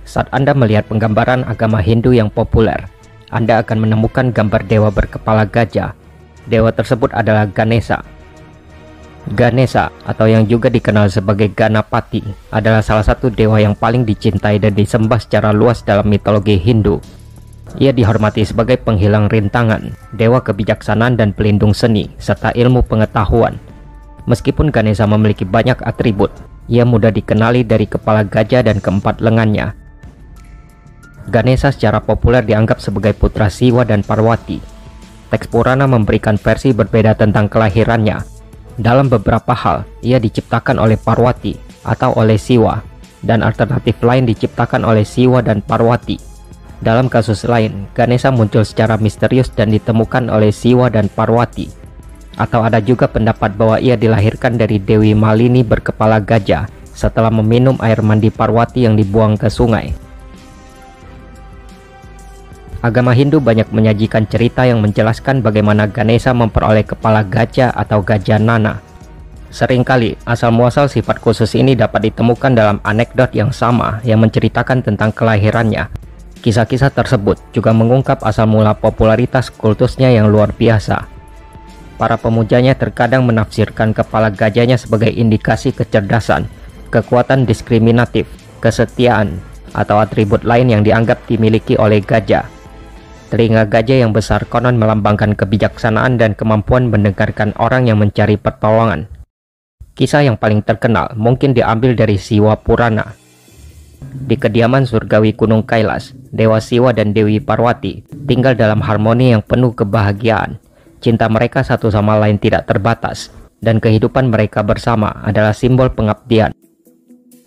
Saat Anda melihat penggambaran agama Hindu yang populer, Anda akan menemukan gambar dewa berkepala gajah. Dewa tersebut adalah Ganesha. Ganesha, atau yang juga dikenal sebagai Ganapati, adalah salah satu dewa yang paling dicintai dan disembah secara luas dalam mitologi Hindu. Ia dihormati sebagai penghilang rintangan, dewa kebijaksanaan dan pelindung seni, serta ilmu pengetahuan. Meskipun Ganesha memiliki banyak atribut, ia mudah dikenali dari kepala gajah dan keempat lengannya. Ganesha secara populer dianggap sebagai putra Siwa dan Parwati. Teks Purana memberikan versi berbeda tentang kelahirannya. Dalam beberapa hal, ia diciptakan oleh Parwati atau oleh Siwa, dan alternatif lain diciptakan oleh Siwa dan Parwati. Dalam kasus lain, Ganesha muncul secara misterius dan ditemukan oleh Siwa dan Parwati. Atau ada juga pendapat bahwa ia dilahirkan dari Dewi Malini berkepala gajah setelah meminum air mandi Parwati yang dibuang ke sungai. Agama Hindu banyak menyajikan cerita yang menjelaskan bagaimana Ganesha memperoleh kepala gajah atau Gajanana. Seringkali, asal-muasal sifat khusus ini dapat ditemukan dalam anekdot yang sama yang menceritakan tentang kelahirannya. Kisah-kisah tersebut juga mengungkap asal mula popularitas kultusnya yang luar biasa. Para pemujanya terkadang menafsirkan kepala gajahnya sebagai indikasi kecerdasan, kekuatan diskriminatif, kesetiaan, atau atribut lain yang dianggap dimiliki oleh gajah. Telinga gajah yang besar konon melambangkan kebijaksanaan dan kemampuan mendengarkan orang yang mencari pertolongan. Kisah yang paling terkenal mungkin diambil dari Siwa Purana. Di kediaman surgawi Gunung Kailas, Dewa Siwa dan Dewi Parwati tinggal dalam harmoni yang penuh kebahagiaan. Cinta mereka satu sama lain tidak terbatas, dan kehidupan mereka bersama adalah simbol pengabdian.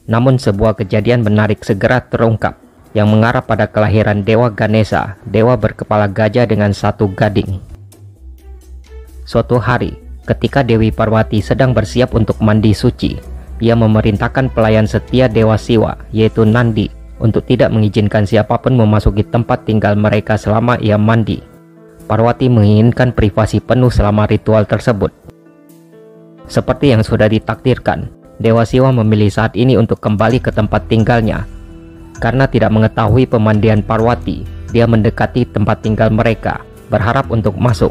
Namun sebuah kejadian menarik segera terungkap, yang mengarah pada kelahiran Dewa Ganesha, dewa berkepala gajah dengan satu gading. Suatu hari, ketika Dewi Parwati sedang bersiap untuk mandi suci, ia memerintahkan pelayan setia Dewa Siwa, yaitu Nandi, untuk tidak mengizinkan siapapun memasuki tempat tinggal mereka selama ia mandi. Parwati menginginkan privasi penuh selama ritual tersebut. Seperti yang sudah ditakdirkan, Dewa Siwa memilih saat ini untuk kembali ke tempat tinggalnya. Karena tidak mengetahui pemandian Parwati, dia mendekati tempat tinggal mereka, berharap untuk masuk.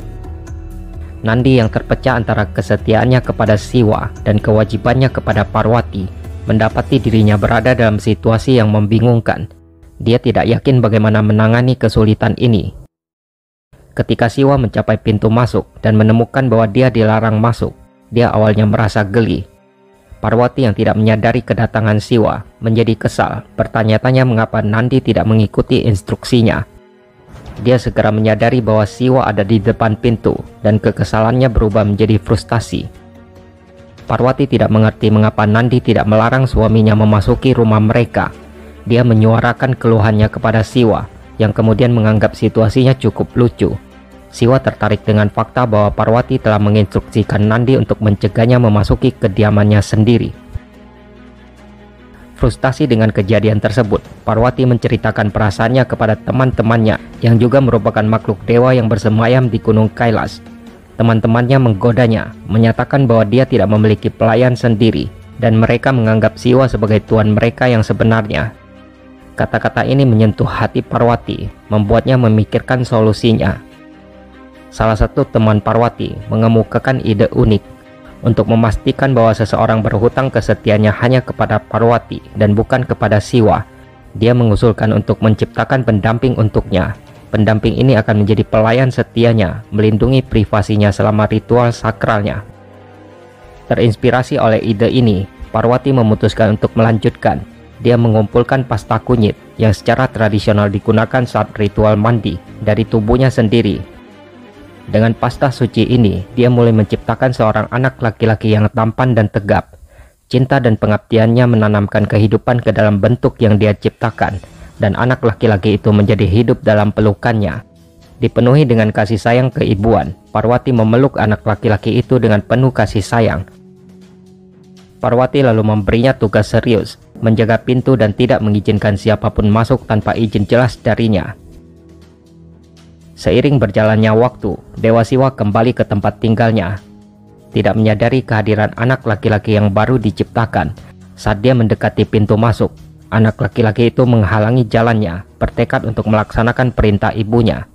Nandi yang terpecah antara kesetiaannya kepada Siwa dan kewajibannya kepada Parwati, mendapati dirinya berada dalam situasi yang membingungkan. Dia tidak yakin bagaimana menangani kesulitan ini. Ketika Siwa mencapai pintu masuk dan menemukan bahwa dia dilarang masuk, dia awalnya merasa geli. Parwati yang tidak menyadari kedatangan Siwa menjadi kesal, bertanya-tanya mengapa Nandi tidak mengikuti instruksinya. Dia segera menyadari bahwa Siwa ada di depan pintu dan kekesalannya berubah menjadi frustasi. Parwati tidak mengerti mengapa Nandi tidak melarang suaminya memasuki rumah mereka. Dia menyuarakan keluhannya kepada Siwa, yang kemudian menganggap situasinya cukup lucu. Siwa tertarik dengan fakta bahwa Parwati telah menginstruksikan Nandi untuk mencegahnya memasuki kediamannya sendiri. Frustasi dengan kejadian tersebut, Parwati menceritakan perasaannya kepada teman-temannya yang juga merupakan makhluk dewa yang bersemayam di Gunung Kailas. Teman-temannya menggodanya, menyatakan bahwa dia tidak memiliki pelayan sendiri dan mereka menganggap Siwa sebagai tuan mereka yang sebenarnya. Kata-kata ini menyentuh hati Parwati, membuatnya memikirkan solusinya. Salah satu teman Parwati mengemukakan ide unik untuk memastikan bahwa seseorang berhutang kesetiaannya hanya kepada Parwati dan bukan kepada Siwa. Dia mengusulkan untuk menciptakan pendamping untuknya. Pendamping ini akan menjadi pelayan setianya, melindungi privasinya selama ritual sakralnya. Terinspirasi oleh ide ini, Parwati memutuskan untuk melanjutkan. Dia mengumpulkan pasta kunyit yang secara tradisional digunakan saat ritual mandi dari tubuhnya sendiri. Dengan pasta suci ini, dia mulai menciptakan seorang anak laki-laki yang tampan dan tegap. Cinta dan pengabdiannya menanamkan kehidupan ke dalam bentuk yang dia ciptakan, dan anak laki-laki itu menjadi hidup dalam pelukannya. Dipenuhi dengan kasih sayang keibuan, Parwati memeluk anak laki-laki itu dengan penuh kasih sayang. Parwati lalu memberinya tugas serius, menjaga pintu dan tidak mengizinkan siapapun masuk tanpa izin jelas darinya. Seiring berjalannya waktu, Dewa Siwa kembali ke tempat tinggalnya. Tidak menyadari kehadiran anak laki-laki yang baru diciptakan. Saat dia mendekati pintu masuk, anak laki-laki itu menghalangi jalannya, bertekad untuk melaksanakan perintah ibunya.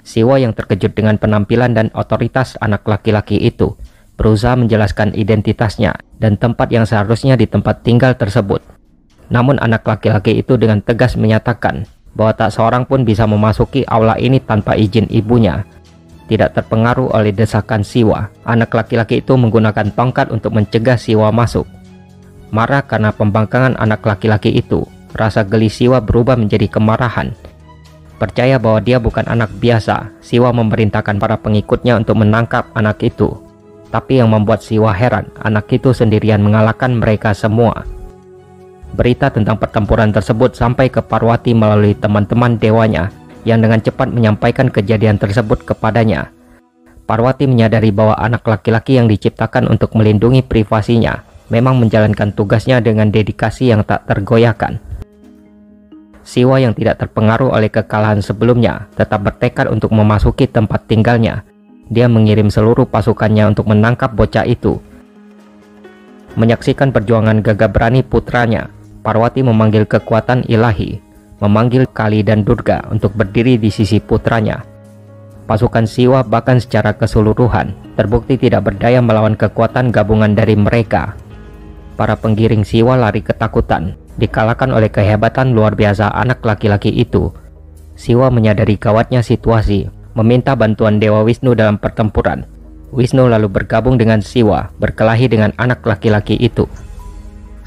Siwa yang terkejut dengan penampilan dan otoritas anak laki-laki itu, berusaha menjelaskan identitasnya dan tempat yang seharusnya di tempat tinggal tersebut. Namun anak laki-laki itu dengan tegas menyatakan bahwa tak seorang pun bisa memasuki aula ini tanpa izin ibunya. Tidak terpengaruh oleh desakan Siwa, anak laki-laki itu menggunakan tongkat untuk mencegah Siwa masuk. Marah karena pembangkangan anak laki-laki itu, rasa geli Siwa berubah menjadi kemarahan. Percaya bahwa dia bukan anak biasa, Siwa memerintahkan para pengikutnya untuk menangkap anak itu. Tapi yang membuat Siwa heran, anak itu sendirian mengalahkan mereka semua. Berita tentang pertempuran tersebut sampai ke Parwati melalui teman-teman dewanya, yang dengan cepat menyampaikan kejadian tersebut kepadanya. Parwati menyadari bahwa anak laki-laki yang diciptakan untuk melindungi privasinya memang menjalankan tugasnya dengan dedikasi yang tak tergoyahkan. Siwa yang tidak terpengaruh oleh kekalahan sebelumnya tetap bertekad untuk memasuki tempat tinggalnya. Dia mengirim seluruh pasukannya untuk menangkap bocah itu. Menyaksikan perjuangan gagah berani putranya, Parwati memanggil kekuatan ilahi, memanggil Kali dan Durga untuk berdiri di sisi putranya. Pasukan Siwa bahkan secara keseluruhan terbukti tidak berdaya melawan kekuatan gabungan dari mereka. Para penggiring Siwa lari ketakutan, dikalahkan oleh kehebatan luar biasa anak laki-laki itu. Siwa menyadari gawatnya situasi, meminta bantuan Dewa Wisnu dalam pertempuran. Wisnu lalu bergabung dengan Siwa, berkelahi dengan anak laki-laki itu.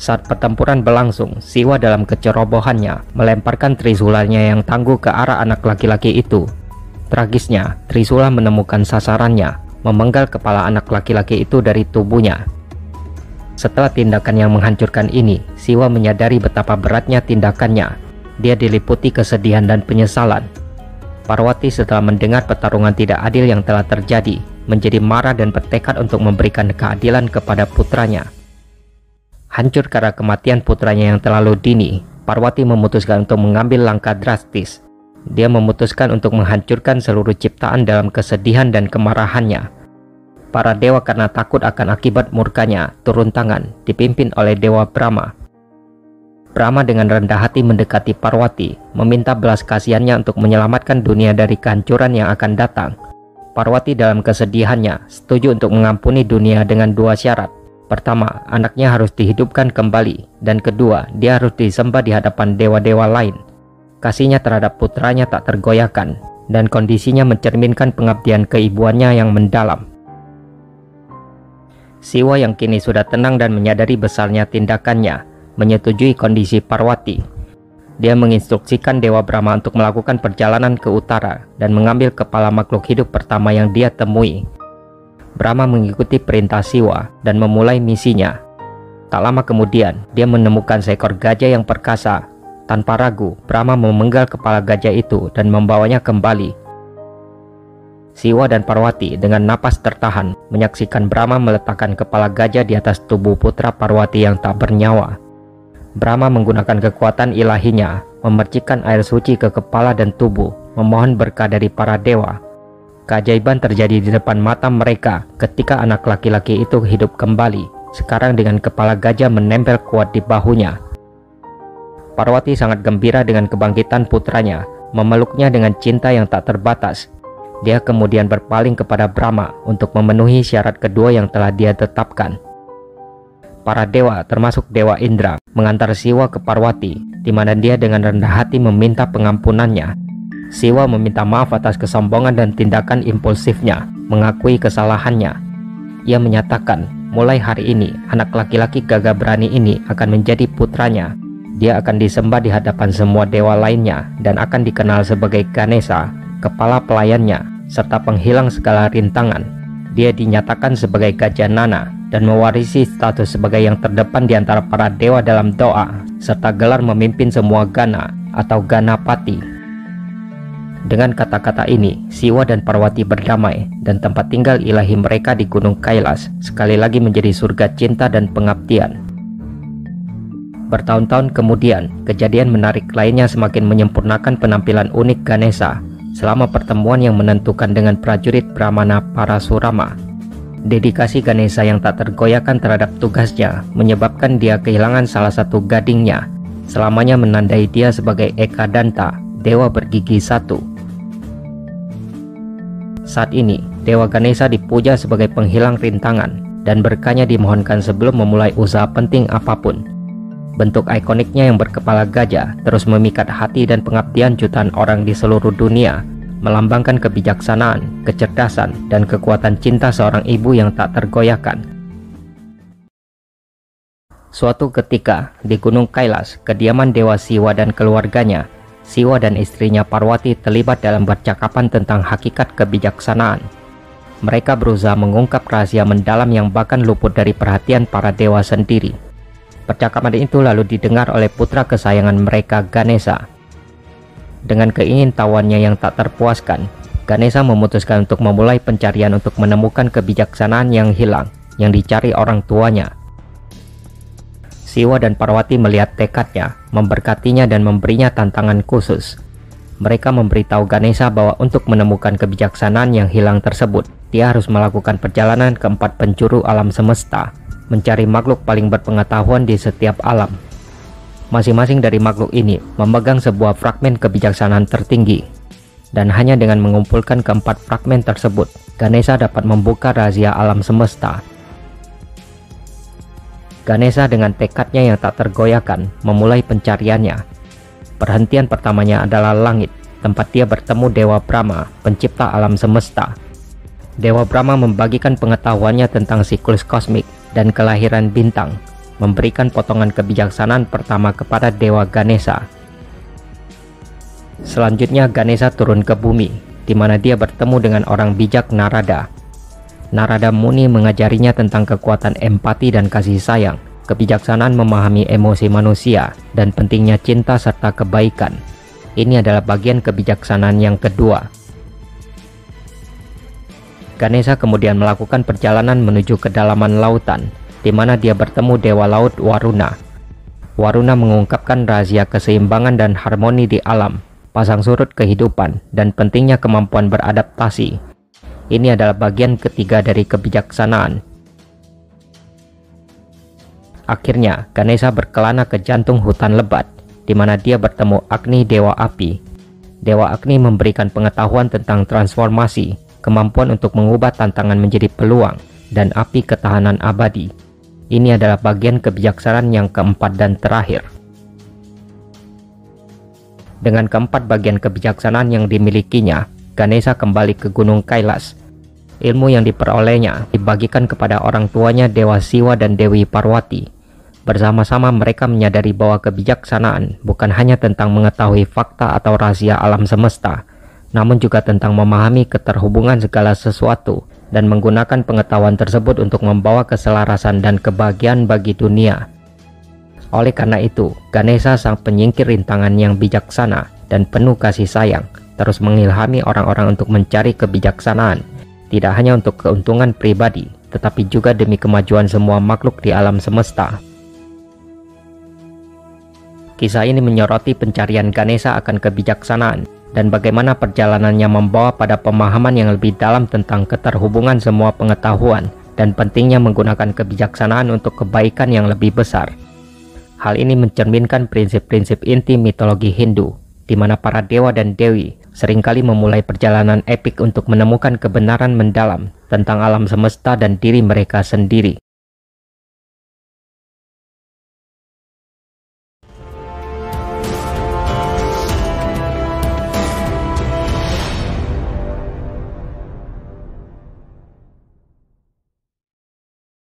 Saat pertempuran berlangsung, Siwa dalam kecerobohannya melemparkan trisulanya yang tangguh ke arah anak laki-laki itu. Tragisnya, trisula menemukan sasarannya, memenggal kepala anak laki-laki itu dari tubuhnya. Setelah tindakan yang menghancurkan ini, Siwa menyadari betapa beratnya tindakannya. Dia diliputi kesedihan dan penyesalan. Parwati setelah mendengar pertarungan tidak adil yang telah terjadi, menjadi marah dan bertekad untuk memberikan keadilan kepada putranya. Hancur karena kematian putranya yang terlalu dini, Parwati memutuskan untuk mengambil langkah drastis. Dia memutuskan untuk menghancurkan seluruh ciptaan dalam kesedihan dan kemarahannya. Para dewa karena takut akan akibat murkanya turun tangan, dipimpin oleh Dewa Brahma. Brahma dengan rendah hati mendekati Parwati, meminta belas kasihannya untuk menyelamatkan dunia dari kehancuran yang akan datang. Parwati dalam kesedihannya setuju untuk mengampuni dunia dengan dua syarat. Pertama, anaknya harus dihidupkan kembali, dan kedua, dia harus disembah di hadapan dewa-dewa lain. Kasihnya terhadap putranya tak tergoyahkan, dan kondisinya mencerminkan pengabdian keibuannya yang mendalam. Siwa yang kini sudah tenang dan menyadari besarnya tindakannya, menyetujui kondisi Parwati. Dia menginstruksikan Dewa Brahma untuk melakukan perjalanan ke utara dan mengambil kepala makhluk hidup pertama yang dia temui. Brahma mengikuti perintah Siwa dan memulai misinya. Tak lama kemudian, dia menemukan seekor gajah yang perkasa. Tanpa ragu, Brahma memenggal kepala gajah itu dan membawanya kembali. Siwa dan Parwati dengan napas tertahan menyaksikan Brahma meletakkan kepala gajah di atas tubuh putra Parwati yang tak bernyawa. Brahma menggunakan kekuatan ilahinya, memercikkan air suci ke kepala dan tubuh, memohon berkah dari para dewa. Keajaiban terjadi di depan mata mereka ketika anak laki-laki itu hidup kembali, sekarang dengan kepala gajah menempel kuat di bahunya. Parwati sangat gembira dengan kebangkitan putranya, memeluknya dengan cinta yang tak terbatas. Dia kemudian berpaling kepada Brahma untuk memenuhi syarat kedua yang telah dia tetapkan. Para dewa, termasuk Dewa Indra, mengantar Siwa ke Parwati, di mana dia dengan rendah hati meminta pengampunannya. Siwa meminta maaf atas kesombongan dan tindakan impulsifnya, mengakui kesalahannya. Ia menyatakan, mulai hari ini, anak laki-laki gagah berani ini akan menjadi putranya. Dia akan disembah di hadapan semua dewa lainnya dan akan dikenal sebagai Ganesha, kepala pelayannya, serta penghilang segala rintangan. Dia dinyatakan sebagai Gajanana dan mewarisi status sebagai yang terdepan di antara para dewa dalam doa, serta gelar memimpin semua Gana atau Ganapati. Dengan kata-kata ini, Siwa dan Parwati berdamai, dan tempat tinggal ilahi mereka di Gunung Kailas sekali lagi menjadi surga cinta dan pengabdian. Bertahun-tahun kemudian, kejadian menarik lainnya semakin menyempurnakan penampilan unik Ganesha selama pertemuan yang menentukan dengan prajurit Brahmana Parasurama. Dedikasi Ganesha yang tak tergoyahkan terhadap tugasnya menyebabkan dia kehilangan salah satu gadingnya, selamanya menandai dia sebagai Ekadanta, dewa bergigi satu. Saat ini, Dewa Ganesha dipuja sebagai penghilang rintangan dan berkahnya dimohonkan sebelum memulai usaha penting apapun. Bentuk ikoniknya yang berkepala gajah terus memikat hati dan pengabdian jutaan orang di seluruh dunia, melambangkan kebijaksanaan, kecerdasan, dan kekuatan cinta seorang ibu yang tak tergoyahkan. Suatu ketika, di Gunung Kailas, kediaman Dewa Siwa dan keluarganya, Siwa dan istrinya Parwati terlibat dalam percakapan tentang hakikat kebijaksanaan. Mereka berusaha mengungkap rahasia mendalam yang bahkan luput dari perhatian para dewa sendiri. Percakapan itu lalu didengar oleh putra kesayangan mereka, Ganesha. Dengan keingintahuannya yang tak terpuaskan, Ganesha memutuskan untuk memulai pencarian untuk menemukan kebijaksanaan yang hilang, yang dicari orang tuanya. Siwa dan Parwati melihat tekadnya, memberkatinya dan memberinya tantangan khusus. Mereka memberitahu Ganesha bahwa untuk menemukan kebijaksanaan yang hilang tersebut, dia harus melakukan perjalanan ke 4 penjuru alam semesta, mencari makhluk paling berpengetahuan di setiap alam. Masing-masing dari makhluk ini memegang sebuah fragmen kebijaksanaan tertinggi, dan hanya dengan mengumpulkan keempat fragmen tersebut, Ganesha dapat membuka rahasia alam semesta. Ganesha dengan tekadnya yang tak tergoyahkan memulai pencariannya. Perhentian pertamanya adalah langit, tempat dia bertemu Dewa Brahma, pencipta alam semesta. Dewa Brahma membagikan pengetahuannya tentang siklus kosmik dan kelahiran bintang, memberikan potongan kebijaksanaan pertama kepada Dewa Ganesha. Selanjutnya Ganesha turun ke bumi, di mana dia bertemu dengan orang bijak Narada. Narada Muni mengajarinya tentang kekuatan empati dan kasih sayang, kebijaksanaan memahami emosi manusia, dan pentingnya cinta serta kebaikan. Ini adalah bagian kebijaksanaan yang kedua. Ganesha kemudian melakukan perjalanan menuju kedalaman lautan, di mana dia bertemu Dewa Laut Waruna. Waruna mengungkapkan rahasia keseimbangan dan harmoni di alam, pasang surut kehidupan, dan pentingnya kemampuan beradaptasi. Ini adalah bagian ketiga dari kebijaksanaan. Akhirnya, Ganesha berkelana ke jantung hutan lebat, di mana dia bertemu Agni, Dewa Api. Dewa Agni memberikan pengetahuan tentang transformasi, kemampuan untuk mengubah tantangan menjadi peluang, dan api ketahanan abadi. Ini adalah bagian kebijaksanaan yang keempat dan terakhir. Dengan keempat bagian kebijaksanaan yang dimilikinya, Ganesha kembali ke Gunung Kailas. Ilmu yang diperolehnya dibagikan kepada orang tuanya Dewa Siwa dan Dewi Parwati. Bersama-sama mereka menyadari bahwa kebijaksanaan bukan hanya tentang mengetahui fakta atau rahasia alam semesta, namun juga tentang memahami keterhubungan segala sesuatu dan menggunakan pengetahuan tersebut untuk membawa keselarasan dan kebahagiaan bagi dunia. Oleh karena itu, Ganesha sang penyingkir rintangan yang bijaksana dan penuh kasih sayang, terus mengilhami orang-orang untuk mencari kebijaksanaan, tidak hanya untuk keuntungan pribadi, tetapi juga demi kemajuan semua makhluk di alam semesta. Kisah ini menyoroti pencarian Ganesha akan kebijaksanaan, dan bagaimana perjalanannya membawa pada pemahaman yang lebih dalam tentang keterhubungan semua pengetahuan, dan pentingnya menggunakan kebijaksanaan untuk kebaikan yang lebih besar. Hal ini mencerminkan prinsip-prinsip inti mitologi Hindu, di mana para dewa dan dewi seringkali memulai perjalanan epik untuk menemukan kebenaran mendalam tentang alam semesta dan diri mereka sendiri.